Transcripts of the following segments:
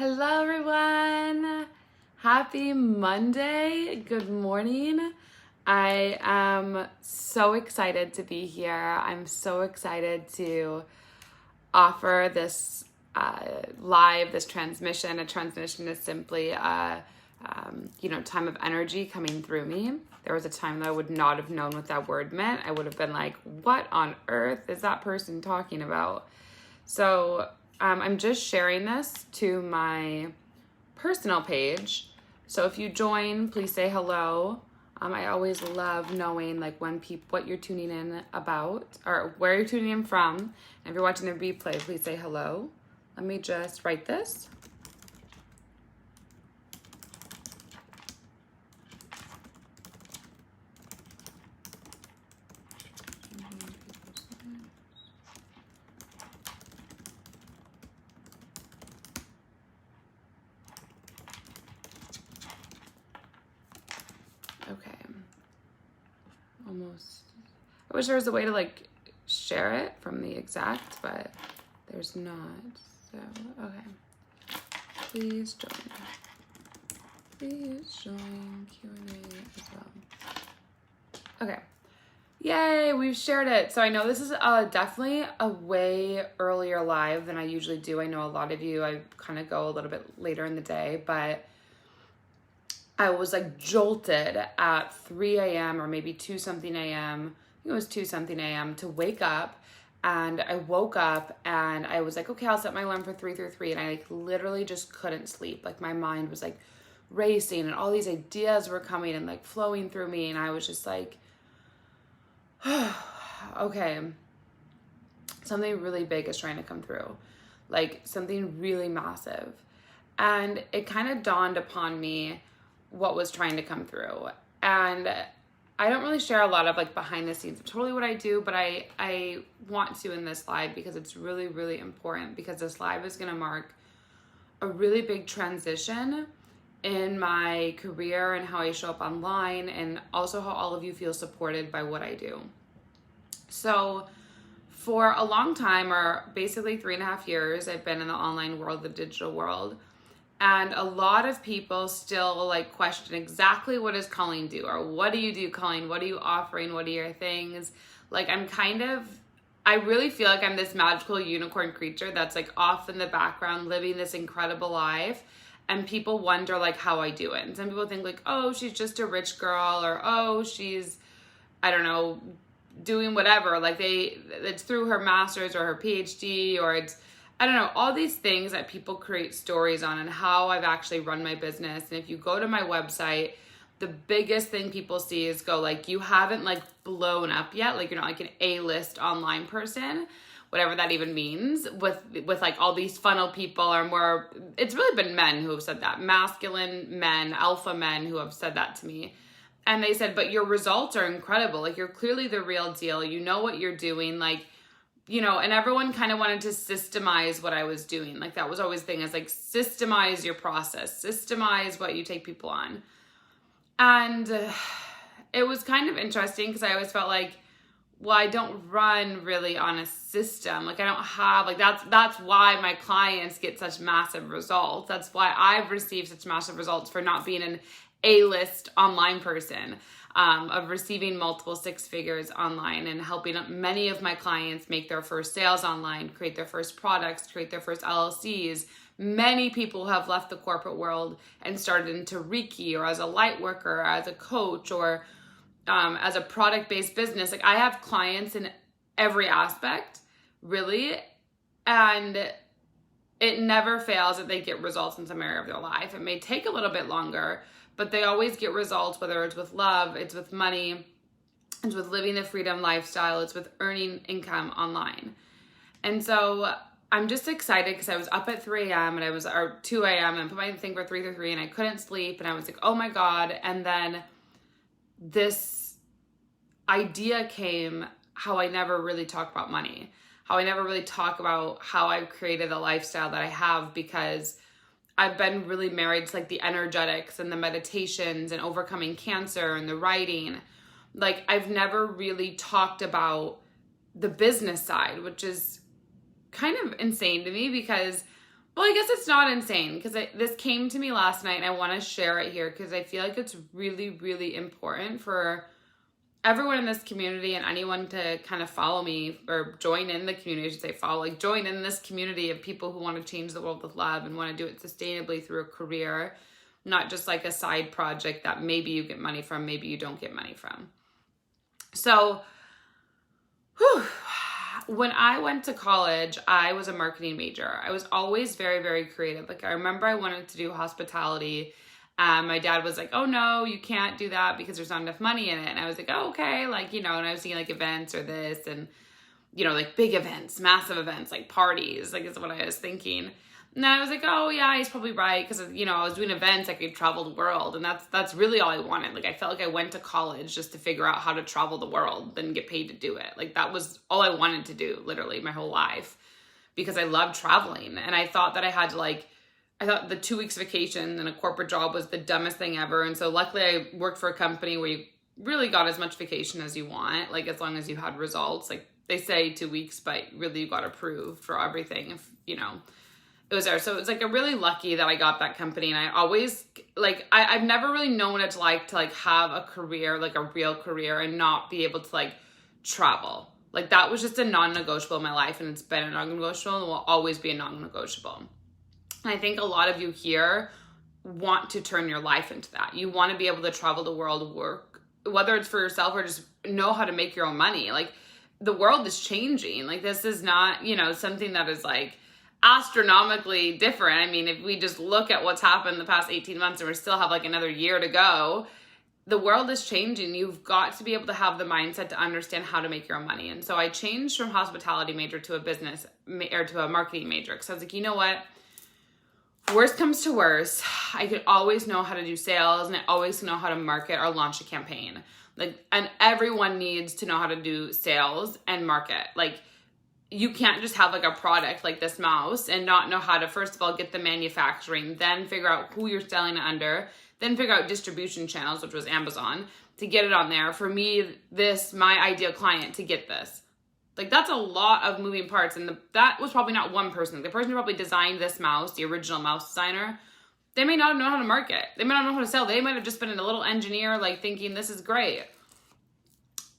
Hello everyone! Happy Monday. Good morning. I am so excited to be here. I'm so excited to offer this this transmission. A transmission is simply a time of energy coming through me. There was a time that I would not have known what that word meant. I would have been like, what on earth is that person talking about? So I'm just sharing this to my personal page. So if you join, please say hello. I always love knowing like what you're tuning in about or where you're tuning in from. And if you're watching the replay, please say hello. Let me just write this. Okay. Almost. I wish there was a way to like share it from the exact, but there's not. So, okay. Please join. Please join Q&A as well. Okay. Yay, we've shared it. So I know this is definitely a way earlier live than I usually do. I know a lot of you, I kind of go a little bit later in the day, but I was like jolted at 3 a.m. or maybe 2 something a.m. I think it was 2 something a.m. to wake up. And I woke up and I was like, okay, I'll set my alarm for 3:33. And I like literally just couldn't sleep. Like my mind was like racing and all these ideas were coming and like flowing through me. And I was just like, okay, something really big is trying to come through. Like something really massive. And it kind of dawned upon me what was trying to come through. And I don't really share a lot of like behind the scenes of totally what I do, but I want to in this live because it's really, really important, because this live is going to mark a really big transition in my career and how I show up online, and also how all of you feel supported by what I do. So for a long time, or basically 3.5 years, I've been in the online world, the digital world. And a lot of people still like question exactly what does Colleen do? Or what do you do, Colleen? What are you offering? What are your things? Like I really feel like I'm this magical unicorn creature that's like off in the background living this incredible life. And people wonder like how I do it. And some people think like, oh, she's just a rich girl, or oh, she's, I don't know, doing whatever. Like it's through her master's or her PhD, or it's, I don't know, all these things that people create stories on, and how I've actually run my business. And if you go to my website, the biggest thing people see is go like, you haven't like blown up yet. Like you're not like an A-list online person, whatever that even means, with like all these funnel people, or more, it's really been men who have said that, masculine men, alpha men who have said that to me. And they said, but your results are incredible. Like you're clearly the real deal. You know what you're doing. Like, and everyone kind of wanted to systemize what I was doing. Like that was always the thing, is like systemize your process, systemize what you take people on. And it was kind of interesting because I always felt like, well, I don't run really on a system. Like I don't have, like that's why my clients get such massive results. That's why I've received such massive results for not being an A-list online person. Of receiving multiple 6 figures online, and helping many of my clients make their first sales online, create their first products, create their first LLCs. Many people have left the corporate world and started into Reiki, or as a light worker, or as a coach, or as a product-based business. Like I have clients in every aspect, really, and it never fails that they get results in some area of their life. It may take a little bit longer, but they always get results, whether it's with love, it's with money, it's with living the freedom lifestyle, it's with earning income online. And so I'm just excited because I was up at 3 a.m. and or 2 a.m. and put my thing for 3:33 and I couldn't sleep, and I was like, oh my God. And then this idea came, how I never really talk about money, how I never really talk about how I've created the lifestyle that I have, because I've been really married to like the energetics and the meditations and overcoming cancer and the writing. Like I've never really talked about the business side, which is kind of insane to me, because Well, I guess it's not insane because this came to me last night and I want to share it here because I feel like it's really, really important for everyone in this community and anyone to kind of follow me or join in the community, I should say follow, like join in this community of people who want to change the world with love and want to do it sustainably through a career, not just like a side project that maybe you get money from, maybe you don't get money from. So, when I went to college, I was a marketing major. I was always very, very creative. Like I remember I wanted to do hospitality. My dad was like, oh no, you can't do that because there's not enough money in it. And I was like, oh, okay. Like, and I was seeing like events or this and, like big events, massive events, like parties, like is what I was thinking. And then I was like, oh yeah, he's probably right. Cause I was doing events, I could travel the world. And that's really all I wanted. Like I felt like I went to college just to figure out how to travel the world, then get paid to do it. Like that was all I wanted to do literally my whole life because I loved traveling. And I thought that I had to I thought the 2 weeks vacation and a corporate job was the dumbest thing ever. And so luckily I worked for a company where you really got as much vacation as you want, like as long as you had results. Like they say 2 weeks, but really you got approved for everything if, it was there. So it was like really lucky that I got that company. And I always I've never really known what it's like to have a career, like a real career and not be able to travel. Like that was just a non-negotiable in my life and it's been a non-negotiable and will always be a non-negotiable. And I think a lot of you here want to turn your life into that. You want to be able to travel the world, work, whether it's for yourself or just know how to make your own money. Like the world is changing. Like this is not, something that is astronomically different. I mean, if we just look at what's happened the past 18 months and we still have another year to go, the world is changing. You've got to be able to have the mindset to understand how to make your own money. And so I changed from hospitality major to a business or to a marketing major. Cause I was like, you know what? Worst comes to worst, I could always know how to do sales and I always know how to market or launch a campaign. And everyone needs to know how to do sales and market. You can't just have a product like this mouse and not know how to, first of all, get the manufacturing, then figure out who you're selling it under, then figure out distribution channels, which was Amazon, to get it on there. For me, my ideal client to get this. That's a lot of moving parts. And that was probably not one person. The person who probably designed this mouse, the original mouse designer, they may not know how to market. They may not know how to sell. They might have just been a little engineer, thinking this is great.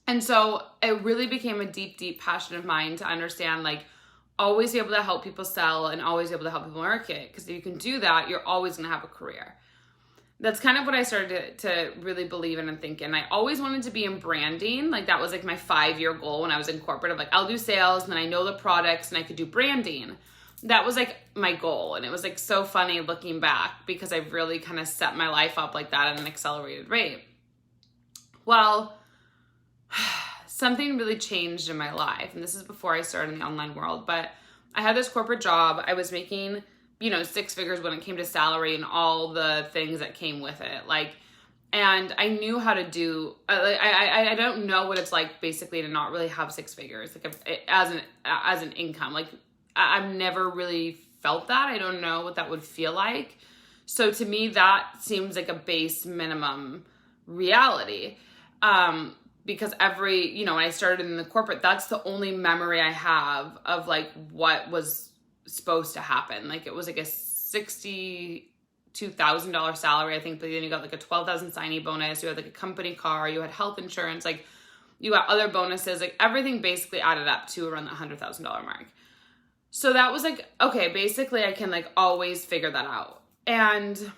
And so it really became a deep, deep passion of mine to understand, always be able to help people sell and always be able to help people market. Because if you can do that, you're always going to have a career. That's kind of what I started to really believe in and think in. I always wanted to be in branding. That was my 5-year goal when I was in corporate of I'll do sales and then I know the products and I could do branding. That was my goal. And it was so funny looking back because I've really kind of set my life up like that at an accelerated rate. Well, something really changed in my life. And this is before I started in the online world, but I had this corporate job. I was making 6 figures when it came to salary and all the things that came with it. And I knew how to do, I don't know what it's like basically to not really have 6 figures, as an income. I've never really felt that. I don't know what that would feel like. So to me, that seems like a base minimum reality. Because when I started in the corporate, that's the only memory I have of what was supposed to happen. It was a $62,000 salary, I think, but then you got a $12,000 signing bonus, you had a company car, you had health insurance, you got other bonuses, everything basically added up to around the $100,000 mark. So that was okay, basically I can always figure that out. And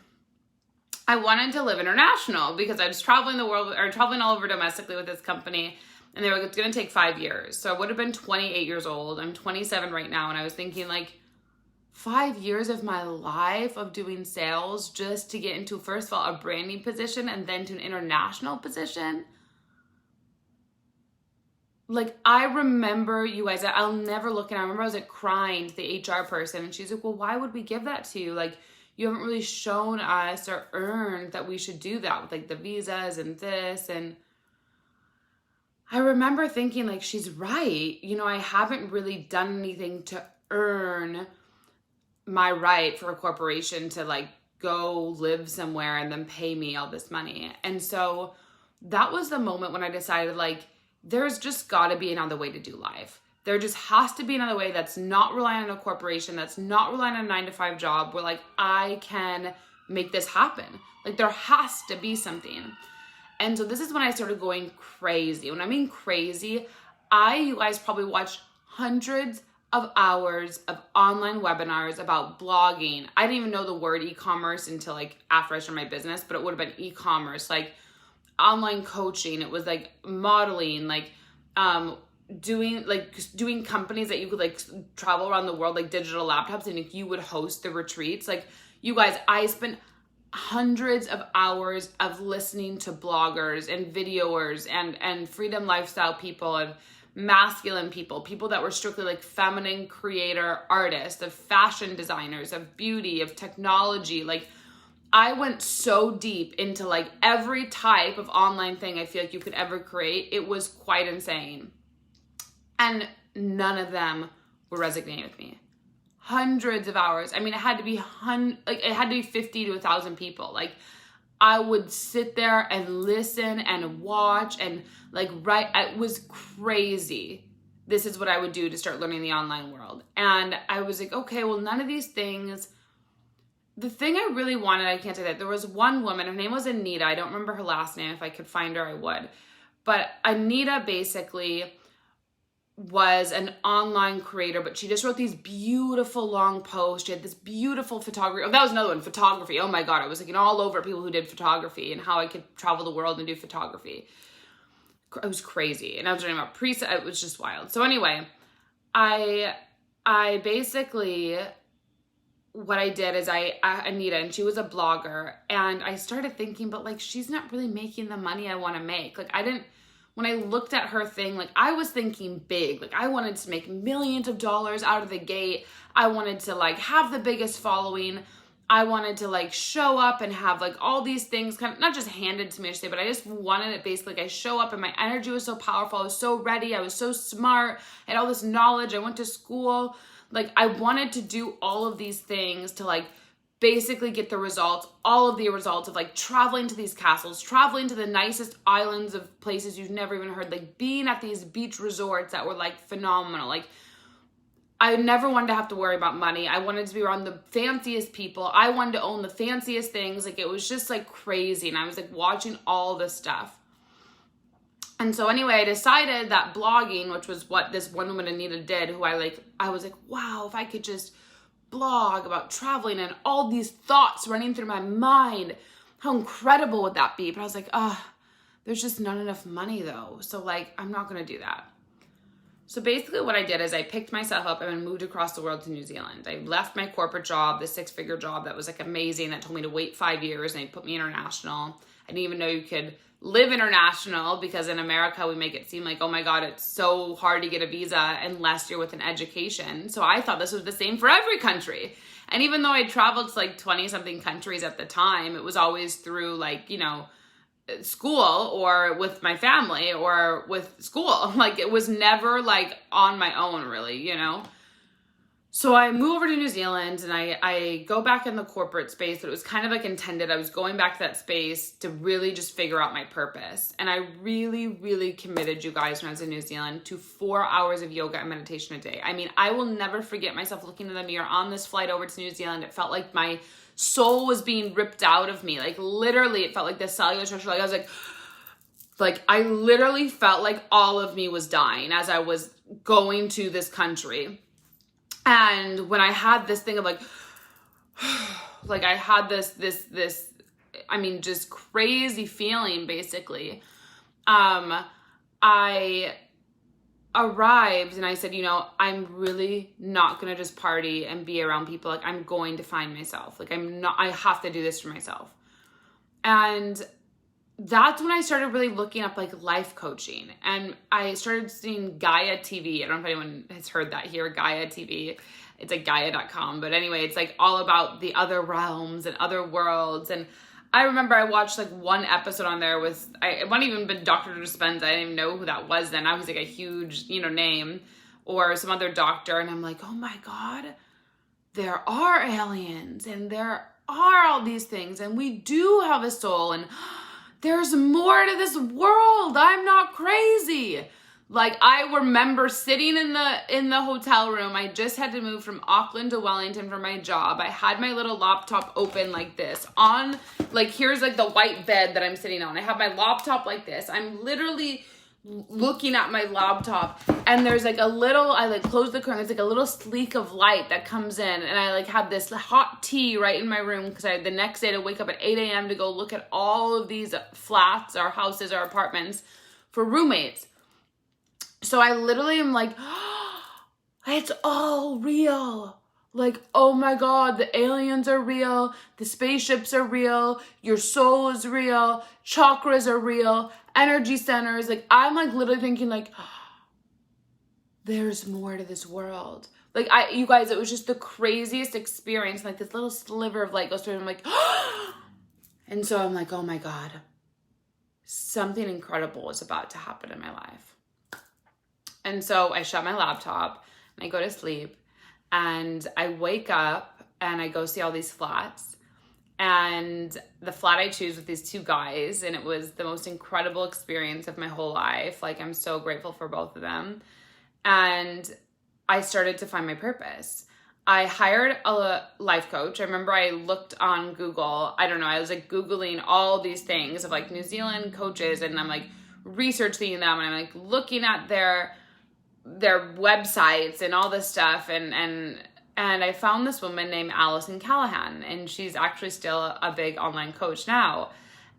I wanted to live international because I was traveling the world or traveling all over domestically with this company. And they were it's going to take 5 years. So I would have been 28 years old. I'm 27 right now. And I was thinking 5 years of my life of doing sales just to get into, first of all, a branding position and then to an international position. I remember, you guys, I'll never look, and I remember I was crying to the HR person and she's like, well, why would we give that to you? You haven't really shown us or earned that we should do that with the visas and this. And I remember thinking she's right. I haven't really done anything to earn my right for a corporation to go live somewhere and then pay me all this money. And so that was the moment when I decided there's just got to be another way to do life. There just has to be another way that's not relying on a corporation, that's not relying on a 9-to-5 job, where like I can make this happen. Like there has to be something. And so this is when I started going crazy. When I mean crazy, you guys probably watched hundreds of hours of online webinars about blogging. I didn't even know the word e-commerce until like after I started my business, but it would have been e-commerce, like online coaching. It was like modeling, like doing companies that you could like travel around the world, like digital laptops, and you would host the retreats. Like you guys, I spent hundreds of hours of listening to bloggers and videoers and freedom lifestyle people and masculine people that were strictly like feminine creator artists, of fashion designers, of beauty, of technology. Like I went so deep into like every type of online thing I feel like you could ever create. It was quite insane. And none of them were resonating with me. Hundreds of hours. I mean, it had to be 50 to 1,000 people. Like I would sit there and listen and watch and like write. It was crazy. This is what I would do to start learning the online world. And I was like, okay, well, none of these things. The thing I really wanted, I can't say that. There was one woman, her name was Anita. I don't remember her last name. If I could find her, I would. But Anita basically was an online creator, but she just wrote these beautiful long posts. She had this beautiful photography. Oh, that was another one, photography. Oh my God, I was looking all over people who did photography and how I could travel the world and do photography. It was crazy. And I was learning about preset. It was just wild. So anyway, I basically, what I did is Anita, and she was a blogger, and I started thinking, but like, she's not really making the money I want to make. Like when I looked at her thing, like I was thinking big. Like I wanted to make millions of dollars out of the gate. I wanted to like have the biggest following. I wanted to like show up and have like all these things kind of not just handed to me, I should say, but I just wanted it basically. Like I show up and my energy was so powerful. I was so ready. I was so smart. I had all this knowledge. I went to school. Like I wanted to do all of these things to like basically get the results, all of the results of like traveling to these castles, traveling to the nicest islands of places you've never even heard, like being at these beach resorts that were like phenomenal. Like I never wanted to have to worry about money. I wanted to be around the fanciest people. I wanted to own the fanciest things. Like it was just like crazy. And I was like watching all this stuff. And so anyway, I decided that blogging, which was what this one woman Anita did, who I was like, wow, if I could just blog about traveling and all these thoughts running through my mind, how incredible would that be? But I was like, there's just not enough money though. So like, I'm not going to do that. So basically what I did is I picked myself up and moved across the world to New Zealand. I left my corporate job, the 6-figure job that was like amazing, that told me to wait 5 years, and they put me international. I didn't even know you could live international, because in America we make it seem like, oh my God, it's so hard to get a visa unless you're with an education. So I thought this was the same for every country. And even though I traveled to like 20 something countries at the time, it was always through like, school or with my family or with school. Like it was never like on my own really, So I move over to New Zealand and I go back in the corporate space, but it was kind of like intended. I was going back to that space to really just figure out my purpose. And I really, really committed, you guys, when I was in New Zealand, to 4 hours of yoga and meditation a day. I mean, I will never forget myself looking in the mirror on this flight over to New Zealand. It felt like my soul was being ripped out of me. Like literally, it felt like the cellular structure. Like I was like I literally felt like all of me was dying as I was going to this country. And when I had this thing of like I had this, I mean, just crazy feeling basically. I arrived and I said, I'm really not going to just party and be around people. Like I'm going to find myself. Like I have to do this for myself. And that's when I started really looking up like life coaching, and I started seeing Gaia TV. I don't know if anyone has heard that here, Gaia TV. It's like Gaia.com. But anyway, it's like all about the other realms and other worlds. And I remember I watched like one episode on there with, it wasn't even been Dr. Dispenza. I didn't even know who that was then. I was like a huge, name, or some other doctor. And I'm like, oh my God, there are aliens and there are all these things. And we do have a soul, and there's more to this world. I'm not crazy. Like, I remember sitting in the hotel room. I just had to move from Auckland to Wellington for my job. I had my little laptop open like this on, like, here's like the white bed that I'm sitting on. I have my laptop like this. I'm literally looking at my laptop, and there's like a little, I like close the curtain, there's like a little streak of light that comes in, and I like have this hot tea right in my room because I had the next day to wake up at 8 a.m. to go look at all of these flats or houses or apartments for roommates. So I literally am like, oh, it's all real. Like, oh my God, the aliens are real. The spaceships are real. Your soul is real. Chakras are real. Energy centers. Like, I'm like literally thinking like, oh, there's more to this world. Like, you guys, it was just the craziest experience. Like, this little sliver of light goes through and I'm like, oh. And so I'm like, oh my God, something incredible is about to happen in my life. And so I shut my laptop and I go to sleep, and I wake up and I go see all these flats, and the flat I choose with these two guys, and it was the most incredible experience of my whole life. Like, I'm so grateful for both of them. And I started to find my purpose. I hired a life coach. I remember I looked on Google. I don't know. I was like Googling all these things of like New Zealand coaches, and I'm like researching them, and I'm like looking at their websites and all this stuff, and I found this woman named Alison Callahan, and she's actually still a big online coach now.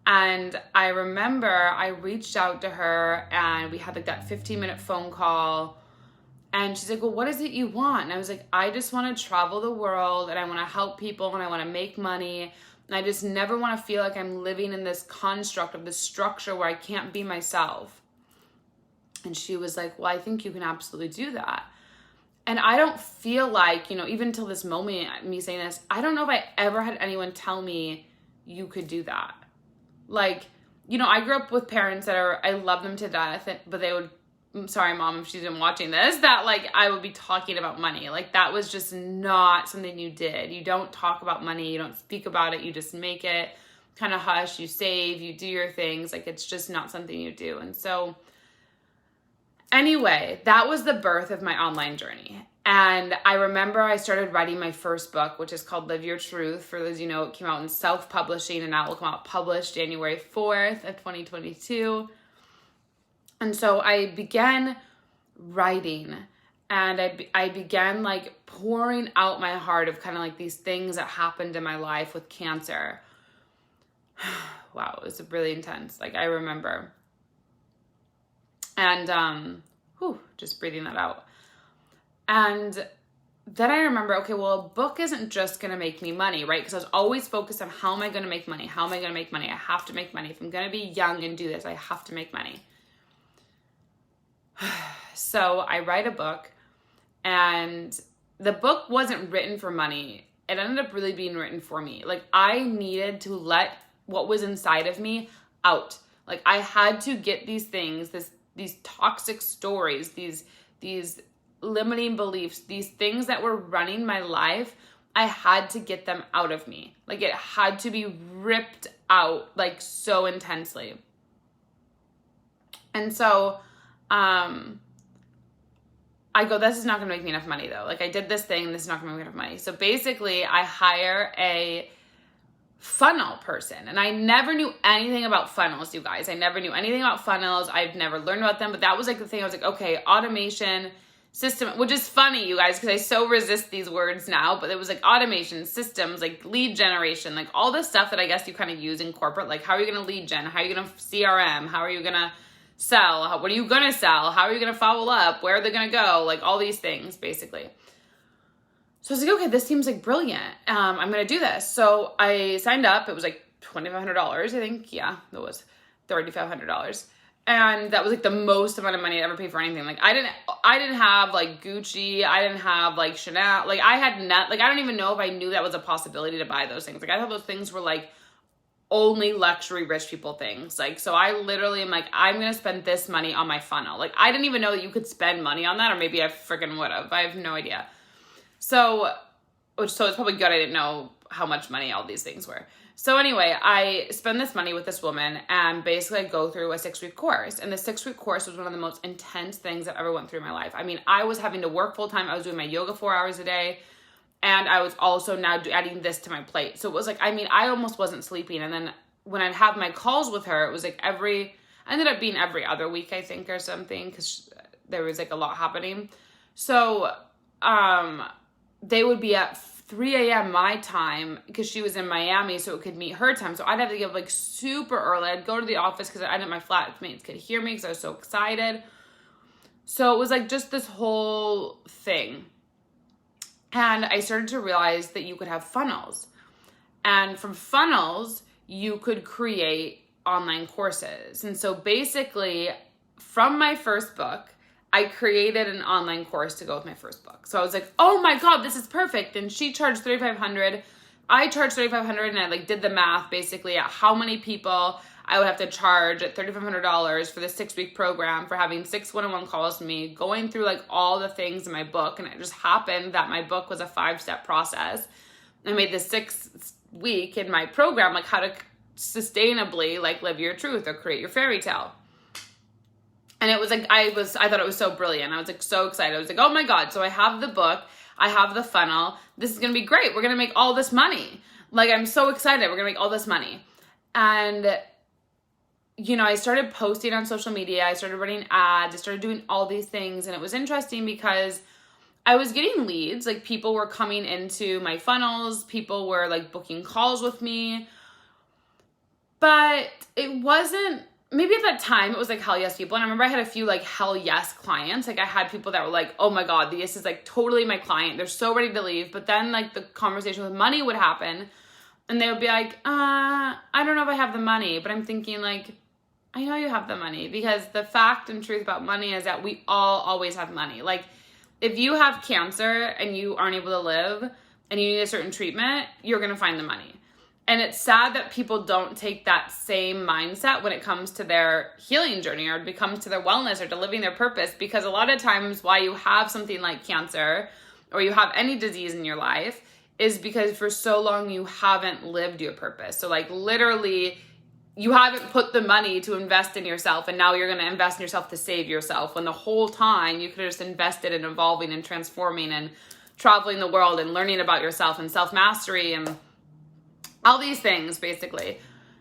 And I remember I reached out to her, and we had like that 15-minute phone call, and she's like, well, what is it you want? And I was like, I just want to travel the world, and I want to help people, and I want to make money, and I just never want to feel like I'm living in this construct of this structure where I can't be myself. And she was like, well, I think you can absolutely do that. And I don't feel like, even till this moment, me saying this, I don't know if I ever had anyone tell me you could do that. Like, I grew up with parents that I love them to death, but they would, sorry, Mom, if she's been watching this, that like I would be talking about money. Like, that was just not something you did. You don't talk about money. You don't speak about it. You just make it kind of hush. You save, you do your things. Like, it's just not something you do. And so anyway, that was the birth of my online journey. And I remember I started writing my first book, which is called Live Your Truth. For those you know, it came out in self-publishing, and now it will come out published January 4th of 2022. And so I began writing, and I began like pouring out my heart of kind of like these things that happened in my life with cancer. Wow, it was really intense. Like, I remember. And, just breathing that out. And then I remember, okay, well, a book isn't just going to make me money, right? Because I was always focused on how am I going to make money? How am I going to make money? I have to make money. If I'm going to be young and do this, I have to make money. So I write a book, and the book wasn't written for money. It ended up really being written for me. Like, I needed to let what was inside of me out. Like, I had to get these things, these toxic stories, these limiting beliefs, these things that were running my life. I had to get them out of me. Like, it had to be ripped out, like, so intensely. And so, I go, this is not going to make me enough money though. Like, I did this thing, this is not going to make me enough money. So basically I hire a funnel person, and I never knew anything about funnels, you guys. I never knew anything about funnels. I've never learned about them, but that was like the thing. I was like, okay, automation system, which is funny, you guys, because I so resist these words now, but it was like automation, systems, like lead generation, like all this stuff that I guess you kind of use in corporate. Like, how are you going to lead gen? How are you going to CRM? How are you going to sell? What are you going to sell? How are you going to follow up? Where are they going to go? Like, all these things, basically. So I was like, okay, this seems like brilliant. I'm going to do this. So I signed up. It was like $2,500, I think. Yeah, that was $3,500. And that was like the most amount of money I'd ever paid for anything. Like, I didn't have like Gucci. I didn't have like Chanel. Like, I don't even know if I knew that was a possibility to buy those things. Like, I thought those things were like only luxury rich people things. Like, so I literally am like, I'm going to spend this money on my funnel. Like, I didn't even know that you could spend money on that, or maybe I freaking would have. I have no idea. So it's probably good I didn't know how much money all these things were. So anyway, I spend this money with this woman and basically I go through a 6-week course. And the 6-week course was one of the most intense things I've ever went through in my life. I mean, I was having to work full time. I was doing my yoga 4 hours a day. And I was also now adding this to my plate. So it was like, I mean, I almost wasn't sleeping. And then when I'd have my calls with her, it was like I ended up being every other week, I think, or something, because there was like a lot happening. So they would be at 3 a.m. my time because she was in Miami, so it could meet her time. So I'd have to get up like super early. I'd go to the office because I didn't my flatmates could hear me because I was so excited. So it was like just this whole thing. And I started to realize that you could have funnels. And from funnels, you could create online courses. And so basically, from my first book, I created an online course to go with my first book. So I was like, oh my God, this is perfect. And she charged $3,500. I charged $3,500 and I like did the math basically at how many people I would have to charge at $3,500 for this 6-week program for having 6 one-on-one calls with me, going through like all the things in my book. And it just happened that my book was a 5-step process. I made this 6th week in my program, like how to sustainably like live your truth or create your fairy tale. And it was like, I thought it was so brilliant. I was like so excited. I was like, oh my God. So I have the book, I have the funnel. This is going to be great. We're going to make all this money. Like, I'm so excited. We're going to make all this money. And, you know, I started posting on social media. I started running ads. I started doing all these things. And it was interesting because I was getting leads. Like, people were coming into my funnels. People were like booking calls with me. But it wasn't, maybe at that time it was like hell yes people. And I remember I had a few like hell yes clients. Like I had people that were like, oh my God, this is like totally my client. They're so ready to leave. But then like the conversation with money would happen and they would be like, I don't know if I have the money. But I'm thinking like, I know you have the money, because the fact and truth about money is that we all always have money. Like if you have cancer and you aren't able to live and you need a certain treatment, you're going to find the money. And it's sad that people don't take that same mindset when it comes to their healing journey or it comes to their wellness or to living their purpose, because a lot of times why you have something like cancer or you have any disease in your life is because for so long you haven't lived your purpose. So like literally you haven't put the money to invest in yourself, and now you're going to invest in yourself to save yourself, when the whole time you could have just invested in evolving and transforming and traveling the world and learning about yourself and self-mastery and all these things basically.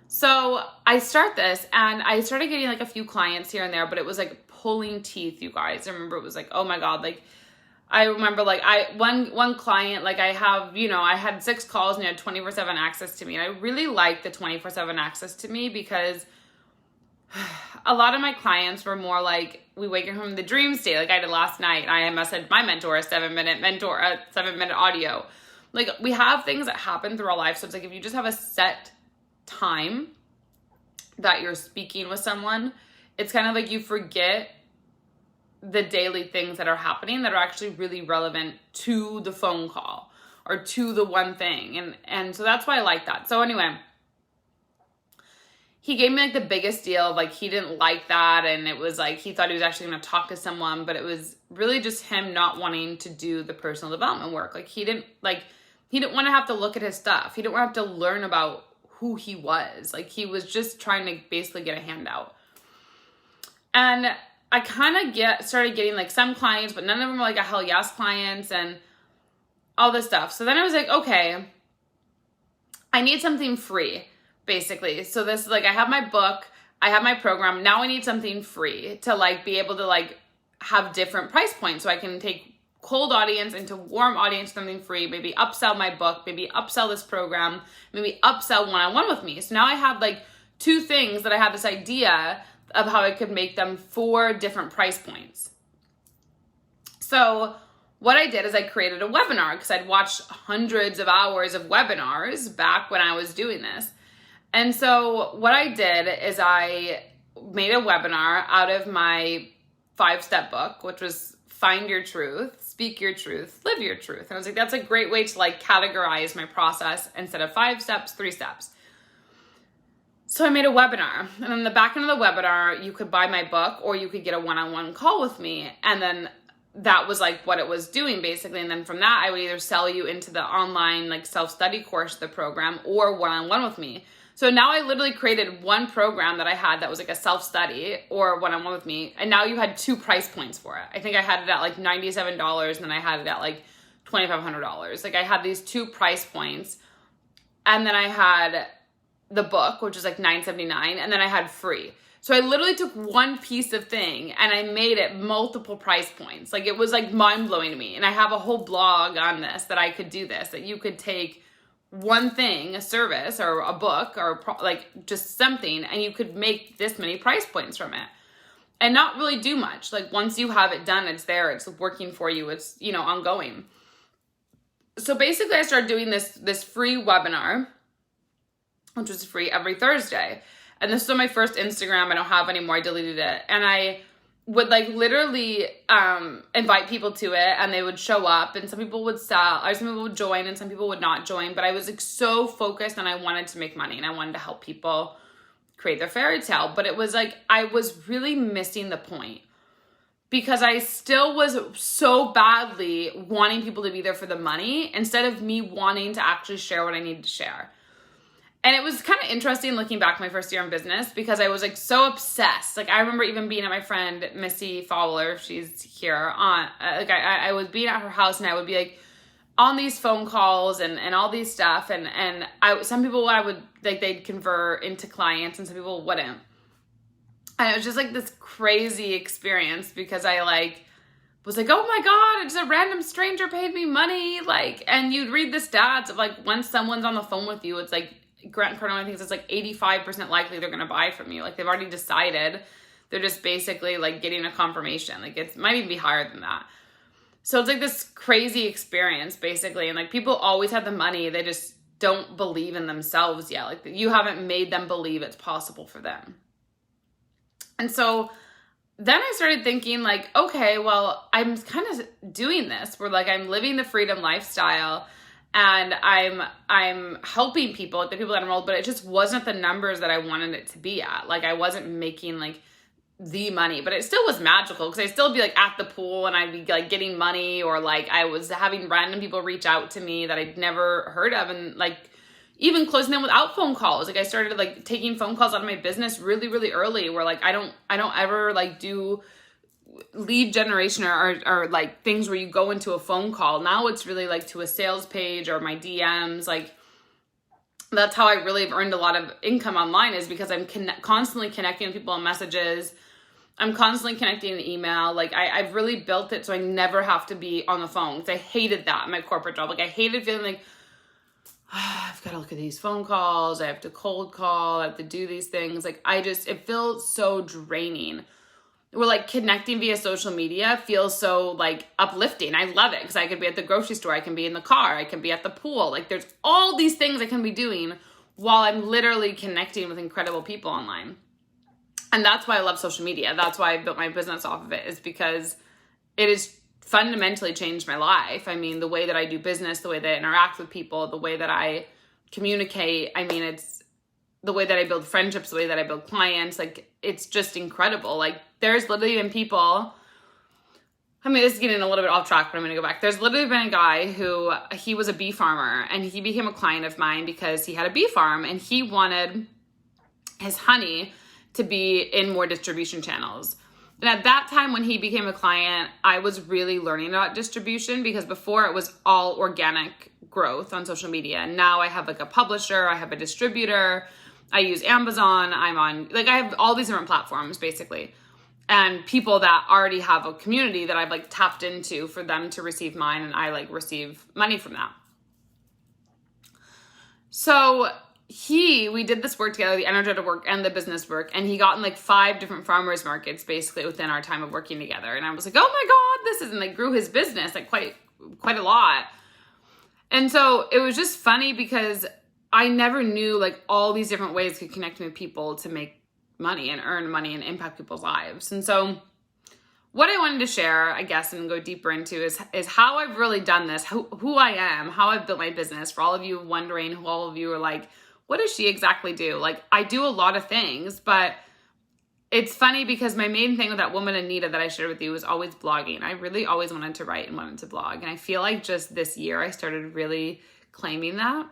So I start this and I started getting like a few clients here and there, but it was like pulling teeth, you guys. I remember it was like, oh my God. Like I remember like one client, like I have, you know, I had 6 calls and he had 24/7 access to me. And I really liked the 24/7 access to me because a lot of my clients were more like, we wake up from the dream state. Like I did last night. I messaged my mentor a 7-minute audio. Like we have things that happen through our life. So it's like, if you just have a set time that you're speaking with someone, it's kind of like you forget the daily things that are happening that are actually really relevant to the phone call or to the one thing. And so that's why I like that. So anyway, he gave me like the biggest deal of like, he didn't like that. And it was like, he thought he was actually going to talk to someone, but it was really just him not wanting to do the personal development work. Like he didn't want to have to look at his stuff. He didn't want to have to learn about who he was. Like he was just trying to basically get a handout. And I kind of started getting like some clients, but none of them were like a hell yes clients and all this stuff. So then I was like, okay, I need something free basically. So this is like, I have my book, I have my program. Now I need something free to like be able to like have different price points so I can take cold audience into warm audience, something free, maybe upsell my book, maybe upsell this program, maybe upsell one-on-one with me. So now I have like 2 things that I have this idea of how I could make them 4 different price points. So what I did is I created a webinar because I'd watched hundreds of hours of webinars back when I was doing this. And so what I did is I made a webinar out of my 5-step book, which was Find Your Truth, Speak Your Truth, Live Your Truth. And I was like, that's a great way to like categorize my process. Instead of 5 steps, 3 steps. So I made a webinar, and on the back end of the webinar, you could buy my book or you could get a one-on-one call with me. And then that was like what it was doing basically. And then from that, I would either sell you into the online like self-study course, the program, or one-on-one with me. So now I literally created one program that I had that was like a self-study or one-on-one with me. And now you had 2 price points for it. I think I had it at like $97 and then I had it at like $2,500. Like I had these 2 price points. And then I had the book, which is like $9.79. And then I had free. So I literally took one piece of thing and I made it multiple price points. Like it was like mind blowing to me. And I have a whole blog on this, that I could do this, that you could take one thing, a service or a book or like just something, and you could make this many price points from it and not really do much. Like once you have it done, it's there, it's working for you, it's, you know, ongoing. So basically I started doing this free webinar, which was free every Thursday. And this was my first Instagram. I don't have anymore. I deleted it. And I would like literally invite people to it, and they would show up, and some people would sell, or some people would join and some people would not join. But I was like so focused and I wanted to make money and I wanted to help people create their fairy tale. But it was like, I was really missing the point, because I still was so badly wanting people to be there for the money instead of me wanting to actually share what I needed to share. And it was kind of interesting looking back my first year in business, because I was like so obsessed. Like I remember even being at my friend Missy Fowler, she's here, on like I was being at her house, and I would be like on these phone calls and all these stuff, and some people I would like, they'd convert into clients and some people wouldn't. And it was just like this crazy experience, because I like was like, oh my God, it's a random stranger paid me money. Like, and you'd read the stats of like when someone's on the phone with you, it's like Grant Cardone thinks it's like 85% likely they're going to buy from you. Like they've already decided. They're just basically like getting a confirmation. Like it might even be higher than that. So it's like this crazy experience basically. And like people always have the money. They just don't believe in themselves yet. Like you haven't made them believe it's possible for them. And so then I started thinking like, okay, well, I'm kind of doing this where like I'm living the freedom lifestyle, and I'm helping people, like the people that enrolled, but it just wasn't the numbers that I wanted it to be at. Like I wasn't making like the money, but it still was magical, because I'd still be like at the pool and I'd be like getting money, or like I was having random people reach out to me that I'd never heard of, and like even closing them without phone calls. Like I started like taking phone calls out of my business really, really early, where like I don't ever like do lead generation or like things where you go into a phone call. Now it's really like to a sales page or my DMs. Like that's how I really have earned a lot of income online, is because I'm constantly connecting with people on messages. I'm constantly connecting in email. Like I've really built it so I never have to be on the phone, because I hated that in my corporate job. Like I hated feeling like, I've got to look at these phone calls. I have to cold call. I have to do these things. Like it feels so draining. Where like connecting via social media feels so like uplifting. I love it, because I could be at the grocery store. I can be in the car. I can be at the pool. Like there's all these things I can be doing while I'm literally connecting with incredible people online. And that's why I love social media. That's why I built my business off of it, is because it has fundamentally changed my life. I mean, the way that I do business, the way that I interact with people, the way that I communicate. I mean, it's the way that I build friendships, the way that I build clients. Like it's just incredible. Like there's literally been people, I mean, this is getting a little bit off track, but I'm going to go back. There's literally been a guy who, he was a bee farmer, and he became a client of mine because he had a bee farm, and he wanted his honey to be in more distribution channels. And at that time when he became a client, I was really learning about distribution, because before it was all organic growth on social media. And now I have like a publisher, I have a distributor, I use Amazon, I have all these different platforms basically. And people that already have a community that I've like tapped into for them to receive mine, and I like receive money from that. So we did this work together, the energetic work and the business work, and he got in like 5 different farmers markets basically within our time of working together. And I was like, oh my God, this is, and like grew his business like quite a lot. And so it was just funny, because I never knew like all these different ways to connect with people to make money and earn money and impact people's lives. And so what I wanted to share, I guess, and go deeper into is how I've really done this, who I am, how I've built my business. For all of you wondering, who all of you are like, what does she exactly do? Like I do a lot of things, but it's funny because my main thing with that woman, Anita, that I shared with you was always blogging. I really always wanted to write and wanted to blog. And I feel like just this year I started really claiming that.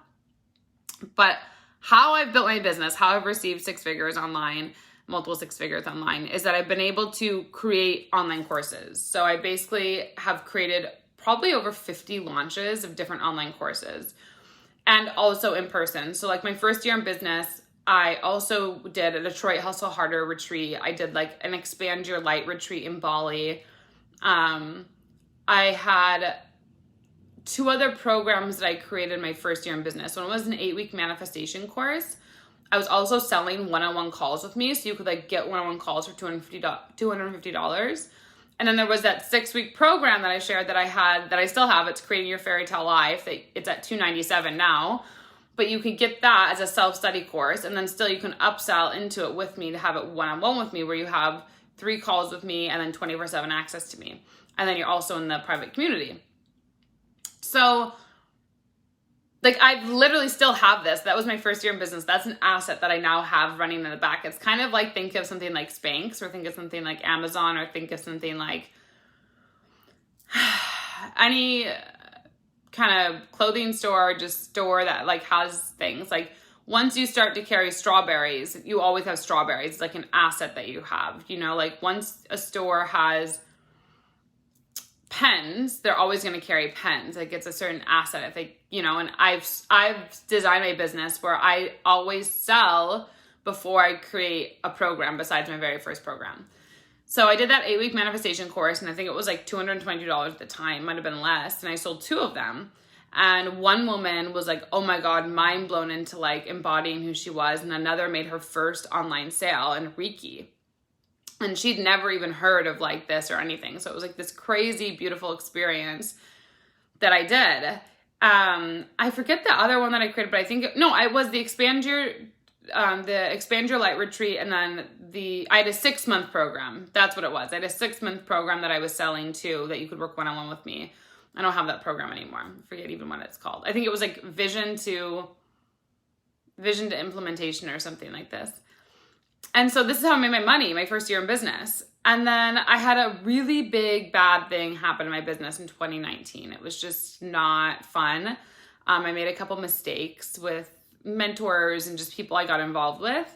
But how I've built my business, how I've received six figures online, multiple six figures online, is that I've been able to create online courses. So I basically have created probably over 50 launches of different online courses, and also in person. So like my first year in business, I also did a Detroit Hustle Harder retreat. I did like an Expand Your Light retreat in Bali. I had 2 other programs that I created my first year in business. One was an 8-week manifestation course. I was also selling one-on-one calls with me. So you could like get one-on-one calls for $250. And then there was that 6-week program that I shared that I had, that I still have. It's Creating Your Fairy Tale Life. It's at $297 now. But you could get that as a self-study course, and then still you can upsell into it with me to have it one-on-one with me, where you have 3 calls with me and then 24/7 access to me. And then you're also in the private community. So like I literally still have this. That was my first year in business. That's an asset that I now have running in the back. It's kind of like, think of something like Spanx, or think of something like Amazon, or think of something like any kind of clothing store, or just store that like has things. Like once you start to carry strawberries, you always have strawberries. It's like an asset that you have, you know, like once a store has pens, they're always going to carry pens. Like it's a certain asset, I think, you know. And I've designed my business where I always sell before I create a program, besides my very first program. So I did that 8-week manifestation course, and I think it was like $222 at the time, might have been less, and I sold 2 of them. And one woman was like, oh my God, mind blown into like embodying who she was. And another made her first online sale in Reiki. And she'd never even heard of like this or anything. So it was like this crazy, beautiful experience that I did. I forget the other one that I created, but I think, it was the Expand Your Light retreat. And then I had a 6-month program. That's what it was. I had a 6-month program that I was selling too, that you could work one-on-one with me. I don't have that program anymore. I forget even what it's called. I think it was like vision to implementation or something like this. And so this is how I made my money, my first year in business. And then I had a really big bad thing happen in my business in 2019. It was just not fun. I made a couple mistakes with mentors and just people I got involved with.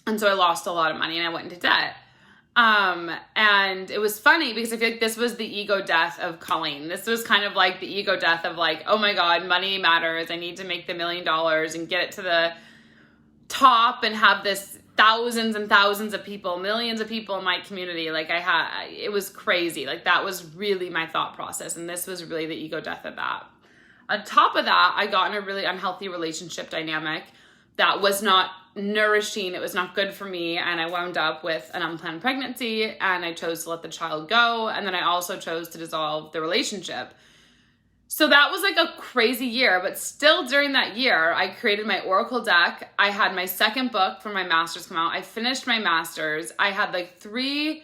And so I lost a lot of money and I went into debt. And it was funny because I feel like this was the ego death of Colleen. This was kind of like the ego death of like, oh my God, money matters. I need to make the $1 million and get it to the top and have this thousands and thousands of people, millions of people in my community. Like it was crazy. Like that was really my thought process. And this was really the ego death of that. On top of that, I got in a really unhealthy relationship dynamic that was not nourishing. It was not good for me. And I wound up with an unplanned pregnancy, and I chose to let the child go. And then I also chose to dissolve the relationship. So that was like a crazy year, but still during that year, I created my Oracle deck. I had my second book for my master's come out. I finished my master's. I had like 3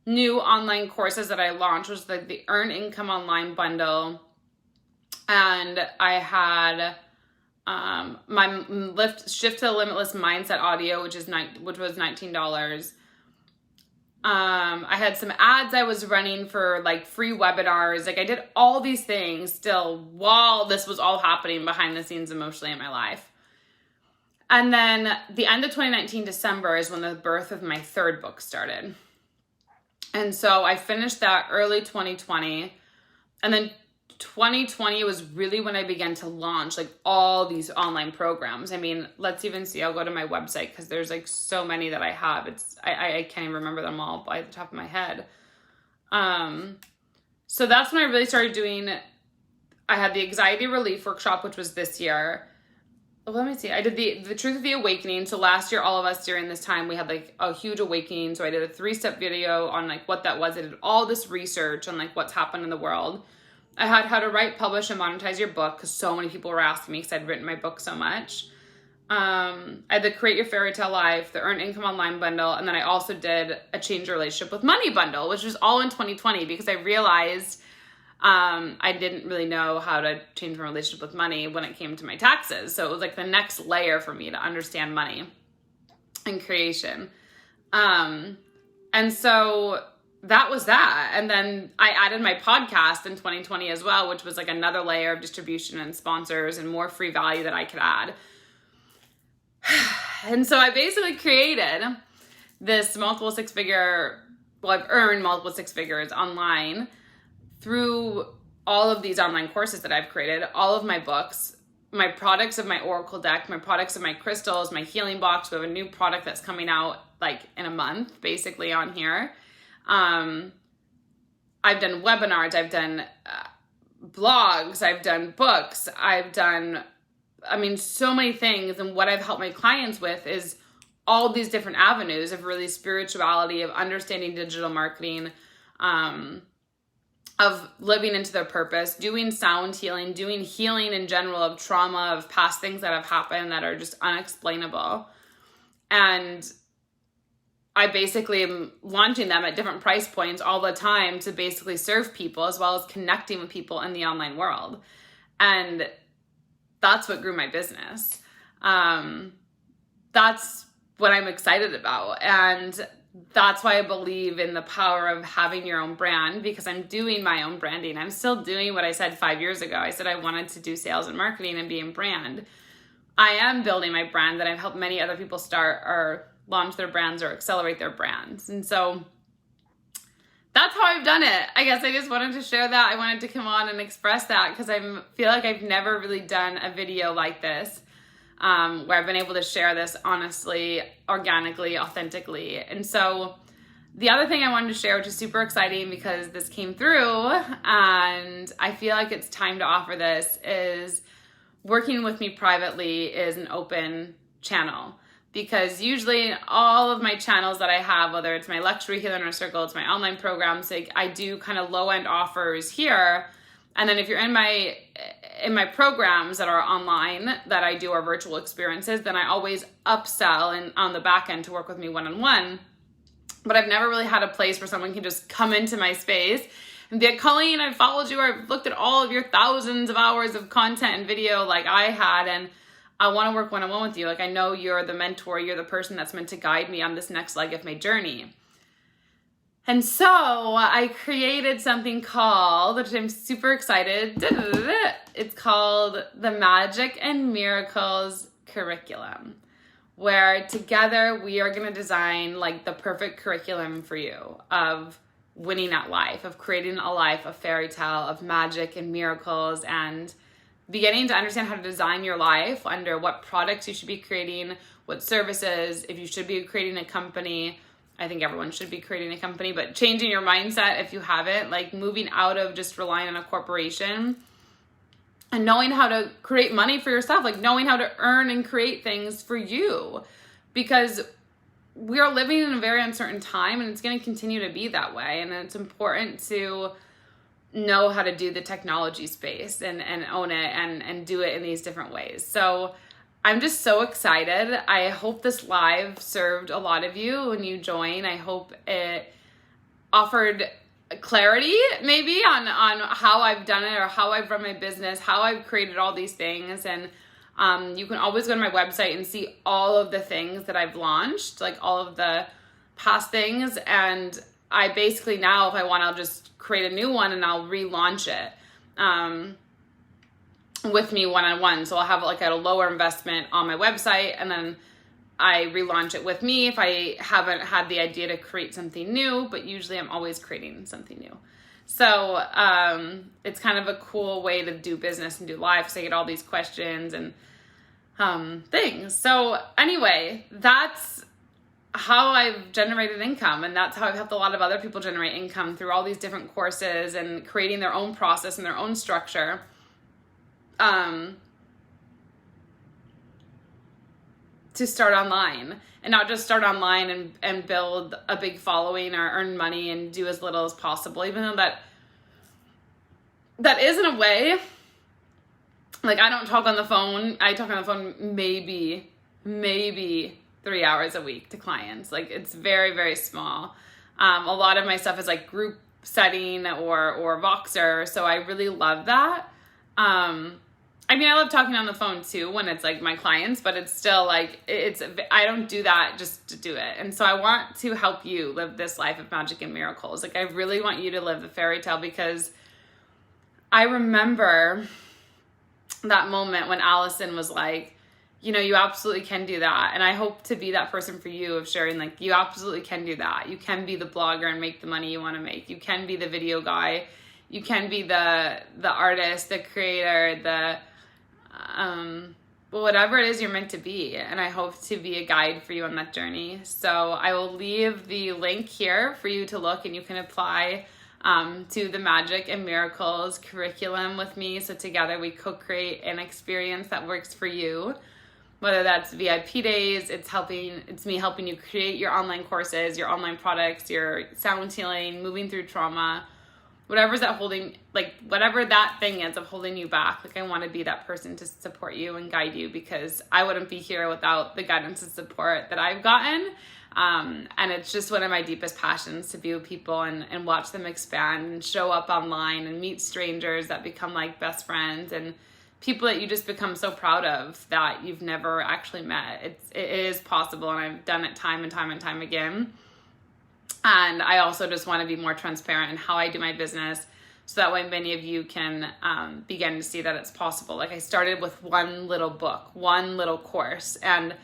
new online courses that I launched, which was like the Earn Income Online bundle. And I had my Shift to the Limitless Mindset audio, which was $19. I had some ads I was running for like free webinars. Like I did all these things still while this was all happening behind the scenes emotionally in my life. And then the end of 2019, December, is when the birth of my 3rd book started. And so I finished that early 2020. And then 2020 was really when I began to launch like all these online programs. I mean, let's even see, I'll go to my website because there's like so many that I have. I can't even remember them all by the top of my head. So that's when I really started doing, I had the anxiety relief workshop, which was this year. Let me see. I did the Truth of the Awakening. So last year, all of us during this time, we had like a huge awakening. So I did a 3-step video on like what that was. I did all this research on like what's happened in the world. I had how to write, publish, and monetize your book because so many people were asking me because I'd written my book so much. I had the Create Your Fairy Tale Life, the Earn Income Online bundle, and then I also did a Change Your Relationship with Money bundle, which was all in 2020 because I realized I didn't really know how to change my relationship with money when it came to my taxes. So it was like the next layer for me to understand money and creation. And so that was that. And then I added my podcast in 2020 as well, which was like another layer of distribution and sponsors and more free value that I could add. And so I basically created this multiple six figure, well, I've earned multiple six figures online through all of these online courses that I've created, all of my books, my products of my Oracle deck, my products of my crystals, my healing box. We have a new product that's coming out like in a month, basically on here. I've done webinars, I've done blogs, I've done books, I've done, so many things. And what I've helped my clients with is all these different avenues of really spirituality, of understanding digital marketing, of living into their purpose, doing sound healing, doing healing in general of trauma, of past things that have happened that are just unexplainable. And I basically am launching them at different price points all the time to basically serve people as well as connecting with people in the online world. And that's what grew my business. That's what I'm excited about. And that's why I believe in the power of having your own brand, because I'm doing my own branding. I'm still doing what I said 5 years ago. I said I wanted to do sales and marketing and be in brand. I am building my brand that I've helped many other people start or launch their brands or accelerate their brands. And so that's how I've done it. I guess I just wanted to share that. I wanted to come on and express that because I feel like I've never really done a video like this. Where I've been able to share this honestly, organically, authentically. And so the other thing I wanted to share, which is super exciting because this came through and I feel like it's time to offer this, is working with me privately is an open channel. Because usually all of my channels that I have, whether it's my Luxury Healer Inner Circle, it's my online programs, like I do kind of low-end offers here. And then if you're in my programs that are online that I do, our virtual experiences, then I always upsell and on the back end to work with me one-on-one. But I've never really had a place where someone can just come into my space and be like, Colleen, I followed you, or I've looked at all of your thousands of hours of content and video like I had, and I want to work one-on-one with you. Like, I know you're the mentor, you're the person that's meant to guide me on this next leg of my journey. And so I created something called, which I'm super excited, it's called the Magic and Miracles Curriculum, where together we are going to design like the perfect curriculum for you of winning at life, of creating a life of fairy tale, of magic and miracles, and beginning to understand how to design your life under what products you should be creating, what services, if you should be creating a company. I think everyone should be creating a company, but changing your mindset if you haven't, like moving out of just relying on a corporation and knowing how to create money for yourself, like knowing how to earn and create things for you, because we are living in a very uncertain time and it's going to continue to be that way. And it's important to know how to do the technology space and own it and do it in these different ways. So I'm just so excited. I hope this live served a lot of you when you join. I hope it offered clarity maybe on how I've done it or how I've run my business, how I've created all these things. And you can always go to my website and see all of the things that I've launched, like all of the past things. And I basically now, if I want, I'll just create a new one and I'll relaunch it. With me one-on-one. So I'll have like a lower investment on my website and then I relaunch it with me if I haven't had the idea to create something new, but usually I'm always creating something new. So it's kind of a cool way to do business and do live because I get all these questions and things. So anyway, that's how I've generated income, and that's how I've helped a lot of other people generate income through all these different courses and creating their own process and their own structure. To start online, and not just start online and build a big following or earn money and do as little as possible, even though that is in a way, like I don't talk on the phone. I talk on the phone maybe 3 hours a week to clients. Like it's very, very small. A lot of my stuff is like group setting or Voxer. So I really love that. I mean, I love talking on the phone too when it's like my clients, but it's still like, I don't do that just to do it. And so I want to help you live this life of magic and miracles. Like, I really want you to live the fairy tale, because I remember that moment when Allison was like, you know, you absolutely can do that. And I hope to be that person for you, of sharing, like, you absolutely can do that. You can be the blogger and make the money you want to make. You can be the video guy. You can be the artist, the creator, whatever it is you're meant to be. And I hope to be a guide for you on that journey. So I will leave the link here for you to look, and you can apply to the Magic and Miracles curriculum with me. So together we co-create an experience that works for you. Whether that's VIP days, it's me helping you create your online courses, your online products, your sound healing, moving through trauma, whatever that thing is of holding you back. Like, I want to be that person to support you and guide you, because I wouldn't be here without the guidance and support that I've gotten. And it's just one of my deepest passions to be with people and watch them expand and show up online and meet strangers that become like best friends, and people that you just become so proud of that you've never actually met. It is possible, and I've done it time and time and time again. And I also just want to be more transparent in how I do my business, so that way many of you can begin to see that it's possible. Like, I started with one little book, one little course, and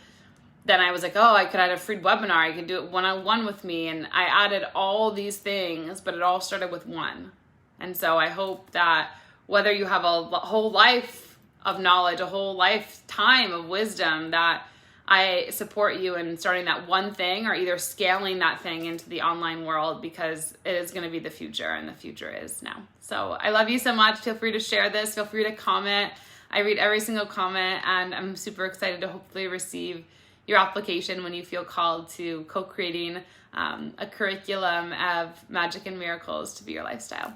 then I was like, oh, I could add a free webinar. I could do it one-on-one with me. And I added all these things, but it all started with one. And so I hope that whether you have a whole life of knowledge, a whole lifetime of wisdom, that I support you in starting that one thing, or either scaling that thing into the online world, because it is going to be the future, and the future is now. So I love you so much. Feel free to share this. Feel free to comment. I read every single comment, and I'm super excited to hopefully receive your application when you feel called to co-creating a curriculum of magic and miracles to be your lifestyle.